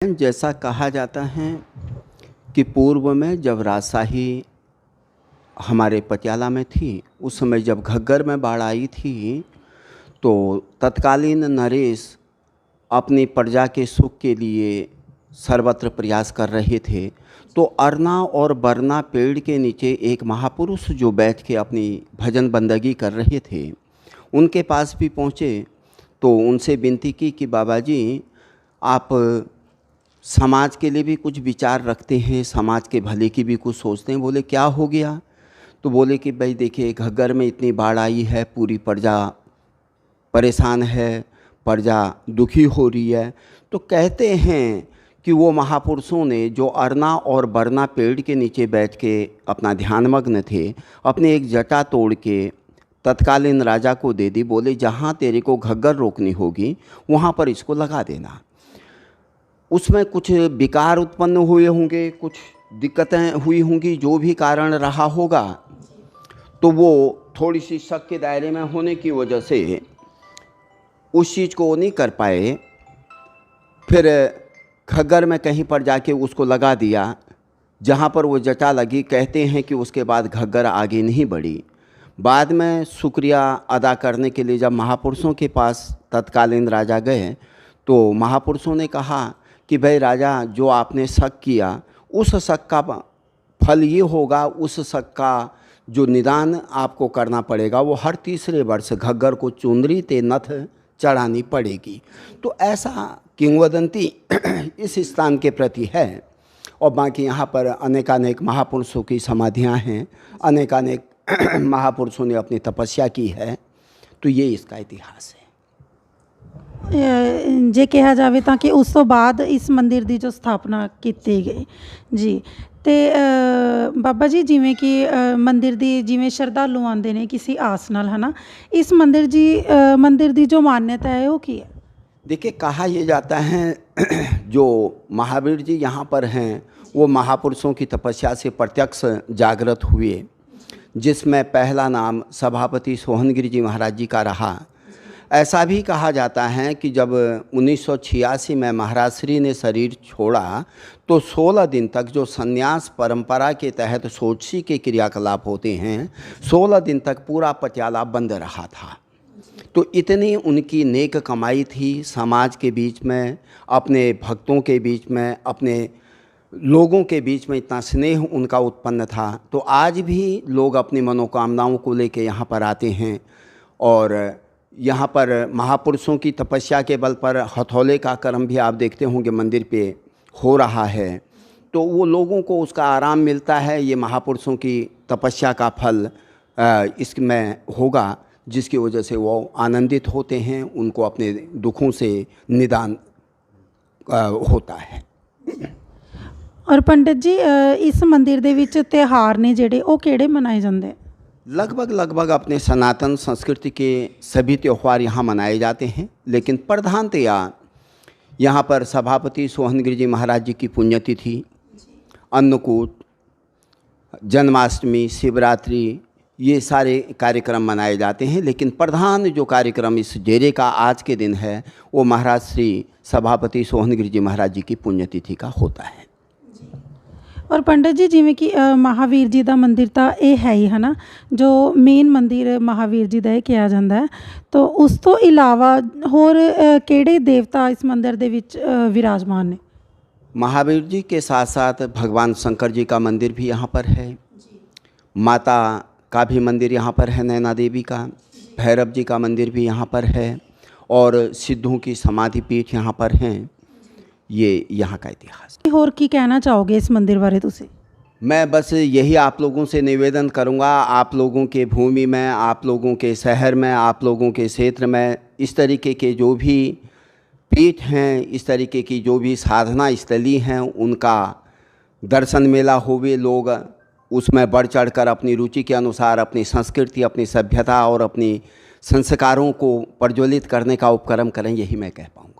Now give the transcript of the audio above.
जैसा कहा जाता है कि पूर्व में जब राजशाही हमारे पटियाला में थी, उस समय जब घग्गर में बाढ़ आई थी, तो तत्कालीन नरेश अपनी प्रजा के सुख के लिए सर्वत्र प्रयास कर रहे थे। तो अरना और बरना पेड़ के नीचे एक महापुरुष जो बैठ के अपनी भजन बंदगी कर रहे थे, उनके पास भी पहुँचे तो उनसे विनती की कि बाबा जी, आप समाज के लिए भी कुछ विचार रखते हैं, समाज के भले की भी कुछ सोचते हैं। बोले क्या हो गया? तो बोले कि भाई देखिए, घग्गर में इतनी बाढ़ आई है, पूरी प्रजा परेशान है, प्रजा दुखी हो रही है। तो कहते हैं कि वो महापुरुषों ने जो अरना और बरना पेड़ के नीचे बैठ के अपना ध्यानमग्न थे, अपने एक जटा तोड़ के तत्कालीन राजा को दे दी। बोले जहाँ तेरे को घग्गर रोकनी होगी वहाँ पर इसको लगा देना। उसमें कुछ विकार उत्पन्न हुए होंगे, कुछ दिक्कतें हुई होंगी, जो भी कारण रहा होगा, तो वो थोड़ी सी शक के दायरे में होने की वजह से उस चीज़ को नहीं कर पाए। फिर घग्गर में कहीं पर जाके उसको लगा दिया, जहाँ पर वो जटा लगी। कहते हैं कि उसके बाद घग्गर आगे नहीं बढ़ी। बाद में शुक्रिया अदा करने के लिए जब महापुरुषों के पास तत्कालीन राजा गए, तो महापुरुषों ने कहा कि भाई राजा, जो आपने शक किया, उस शक का फल ये होगा, उस शक का जो निदान आपको करना पड़ेगा, वो हर तीसरे वर्ष घग्गर को चुंदरी ते नथ चढ़ानी पड़ेगी। तो ऐसा किंवदंती इस स्थान के प्रति है। और बाकी यहाँ पर अनेकानेक महापुरुषों की समाधियाँ हैं, अनेकानेक महापुरुषों ने अपनी तपस्या की है। तो ये इसका इतिहास है। जे कहा जाए तो कि उस तो बाद इस मंदिर की जो स्थापना की गई जी। तो बाबा जी, जिमें कि मंदिर की जिमें श्रद्धालु आते हैं किसी आस नाल, है ना, इस मंदिर की जो मान्यता है वो की है? देखिए, कहा यह जाता है जो महावीर जी यहाँ पर हैं, वो महापुरुषों की तपस्या से प्रत्यक्ष जागृत हुए, जिसमें पहला नाम सभापति सोहनगिरी जी महाराज जी का रहा। ऐसा भी कहा जाता है कि जब 1986 में महाराज श्री ने शरीर छोड़ा, तो 16 दिन तक जो संन्यास परंपरा के तहत सोची के क्रियाकलाप होते हैं, 16 दिन तक पूरा पटियाला बंद रहा था। तो इतनी उनकी नेक कमाई थी, समाज के बीच में, अपने भक्तों के बीच में, अपने लोगों के बीच में इतना स्नेह उनका उत्पन्न था। तो आज भी लोग अपनी मनोकामनाओं को लेकर यहाँ पर आते हैं। और यहाँ पर महापुरुषों की तपस्या के बल पर हथौले का कर्म भी आप देखते होंगे मंदिर पे हो रहा है। तो वो लोगों को उसका आराम मिलता है। ये महापुरुषों की तपस्या का फल इसमें होगा, जिसकी वजह से वो आनंदित होते हैं, उनको अपने दुखों से निदान होता है। और पंडित जी, इस मंदिर दे विच त्योहार ने जेड़े वो केड़े मनाए जाते हैं? लगभग अपने सनातन संस्कृति के सभी त्यौहार यहाँ मनाए जाते हैं, लेकिन प्रधानतया यहाँ पर सभापति सोहनगिरी जी महाराज जी की पुण्यतिथि, अन्नकूट, जन्माष्टमी, शिवरात्रि, ये सारे कार्यक्रम मनाए जाते हैं। लेकिन प्रधान जो कार्यक्रम इस डेरे का आज के दिन है, वो महाराज श्री सभापति सोहनगिरी जी महाराज जी की पुण्यतिथि का होता है। और पंडित जी, जिमें कि महावीर जी का मंदिर तो ये है ही, है ना, जो मेन मंदिर महावीर जी का कहा जाता है। तो उस तो इलावा होर केड़े देवता इस मंदिर दे विच विराजमान ने? महावीर जी के साथ साथ भगवान शंकर जी का मंदिर भी यहाँ पर है, माता का भी मंदिर यहाँ पर है, नैना देवी का, भैरव जी का मंदिर भी यहाँ पर है, और सिद्धों की समाधि पीठ यहाँ पर हैं। ये यहाँ का इतिहास। और की कहना चाहोगे इस मंदिर बारे तुसी? मैं बस यही आप लोगों से निवेदन करूँगा, आप लोगों के भूमि में, आप लोगों के शहर में, आप लोगों के क्षेत्र में इस तरीके के जो भी पीठ हैं, इस तरीके की जो भी साधना स्थली हैं, उनका दर्शन मेला होवे, लोग उसमें बढ़ चढ़ कर अपनी रुचि के अनुसार अपनी संस्कृति, अपनी सभ्यता और अपनी संस्कारों को प्रज्वलित करने का उपक्रम करें, यही मैं कह पाऊँगा।